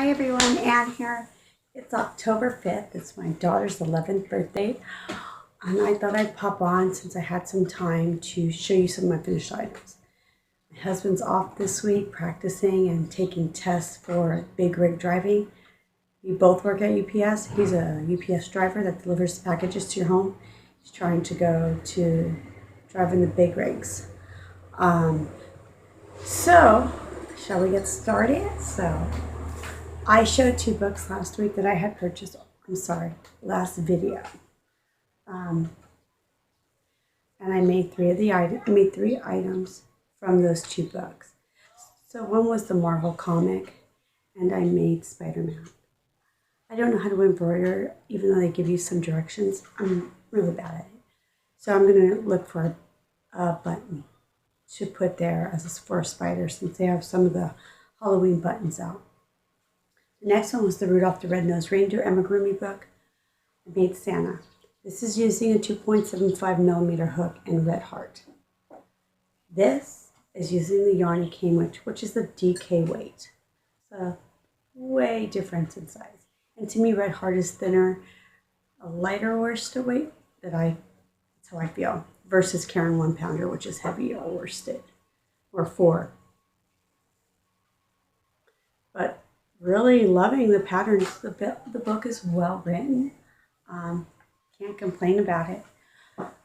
Hi everyone, Anne here. It's October 5th. It's my daughter's 11th birthday. And I thought I'd pop on since I had some time to show you some of my finished items. My husband's off this week practicing and taking tests for big rig driving. We both work at UPS. He's a UPS driver that delivers packages to your home. He's trying to go to driving the big rigs. So, shall we get started? I showed 2 books last week that I had purchased. Last video. And I made three items from those 2 books. So one was the Marvel comic, and I made Spider-Man. I don't know how to embroider, even though they give you some directions. I'm really bad at it. So I'm going to look for a button to put there for a spider, since they have some of the Halloween buttons out. The next one was the Rudolph the Red-Nosed Reindeer Amigurumi book. I made Santa. This is using a 2.75 millimeter hook and red heart. This is using the yarn it came with, which is the DK weight. So way different in size. And to me, red heart is thinner, a lighter worsted weight. That's how I feel. Versus Caron 1-pounder, which is heavier worsted, or 4. But really loving the patterns. The book is well written. Can't complain about it.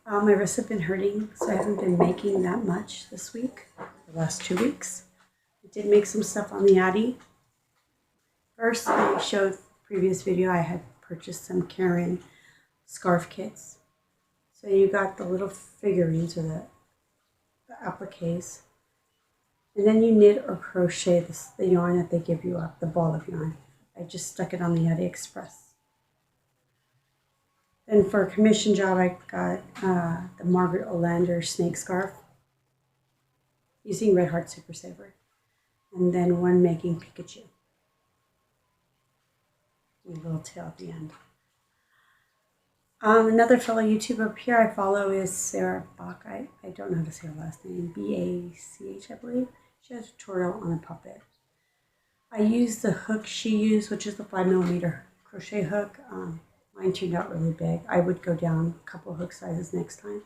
My wrists have been hurting, so I haven't been making that much this week, the last 2 weeks. I did make some stuff on the Addy. First, I showed the previous video, I had purchased some Caron scarf kits. So you got the little figurines or the appliques. And then you knit or crochet the yarn that they give you up, the ball of yarn. I just stuck it on the AliExpress. Then for a commission job, I got the Margaret Olander snake scarf using Red Heart Super Saver. And then one making Pikachu. And a little tail at the end. Another fellow YouTuber up here I follow is Sarah Bach. I don't know how to say her last name. B-A-C-H, I believe. She has a tutorial on a puppet. I used the hook she used, which is the 5 millimeter crochet hook. Mine turned out really big. I would go down a couple hook sizes next time.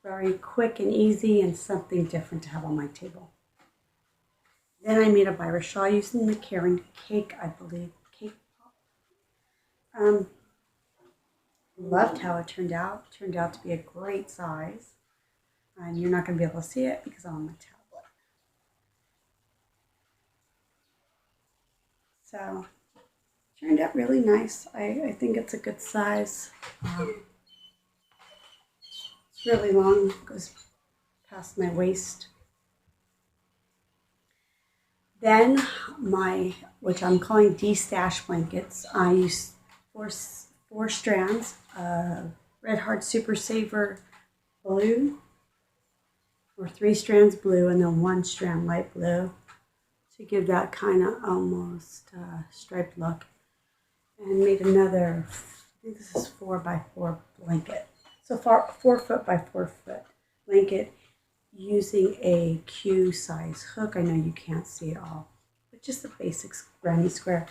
Very quick and easy, and something different to have on my table. Then I made a Byra shawl using the Caron Cake, I believe. Cake Pop. Loved how it turned out. It turned out to be a great size. And you're not going to be able to see it because I'm on my tablet. So, it turned out really nice. I think it's a good size. It's really long. It goes past my waist. Then which I'm calling D-stash blankets, I used four strands of Red Heart Super Saver blue, or 3 strands blue and then 1 strand light blue to give that kind of almost striped look. And made another, I think this is 4x4 blanket. So 4 foot by 4 foot blanket using a Q size hook. I know you can't see it all, but just the basics, granny square,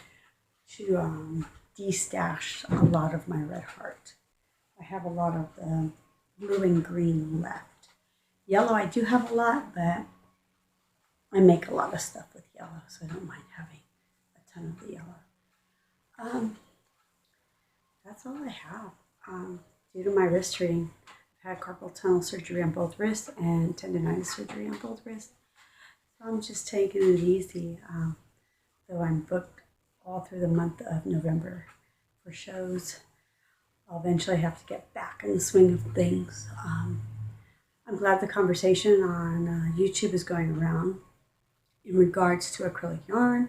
to de-stash a lot of my Red Heart. I have a lot of the blue and green left. Yellow I do have a lot, but I make a lot of stuff with yellow, so I don't mind having a ton of the yellow. That's all I have. Due to my wrist hurting, I've had carpal tunnel surgery on both wrists and tendonitis surgery on both wrists. So I'm just taking it easy, though I'm booked all through the month of November for shows. I'll eventually have to get back in the swing of things. I'm glad the conversation on YouTube is going around in regards to acrylic yarn.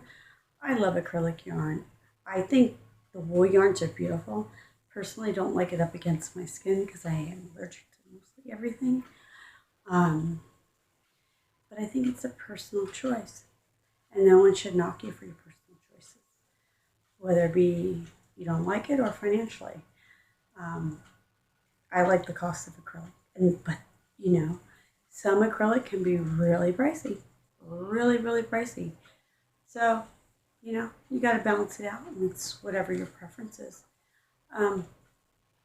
I love acrylic yarn. I think the wool yarns are beautiful. Personally, don't like it up against my skin because I am allergic to mostly everything. But I think it's a personal choice, and no one should knock you for your personal choices, whether it be you don't like it or financially. I like the cost of acrylic, but some acrylic can be really pricey, really, really pricey. So you got to balance it out, and it's whatever your preference is. Um,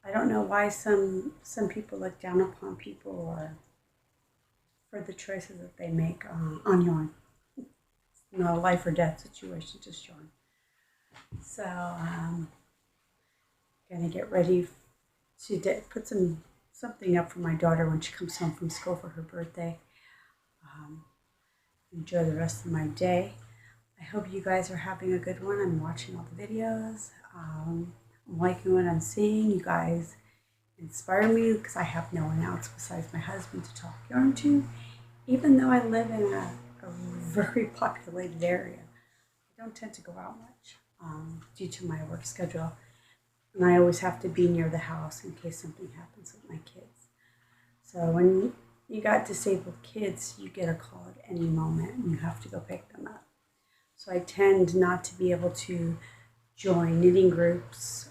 I don't know why some people look down upon people or for the choices that they make on yarn. It's not a life or death situation, just yarn. So gonna get ready to put something up for my daughter when she comes home from school for her birthday. Um, enjoy the rest of my day. I hope you guys are having a good one. I'm watching all the videos. I'm liking what I'm seeing. You guys inspire me because I have no one else besides my husband to talk yarn to. Even though I live in a very populated area, I don't tend to go out much due to my work schedule. And I always have to be near the house in case something happens with my kids. So when you got disabled kids, you get a call at any moment and you have to go pick them up. So I tend not to be able to join knitting groups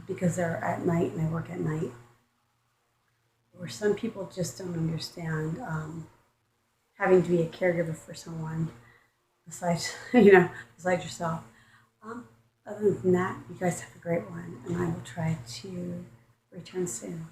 because they're at night and I work at night. Or some people just don't understand having to be a caregiver for someone besides, besides yourself. Um, Other than that, you guys have a great one, and I will try to return soon.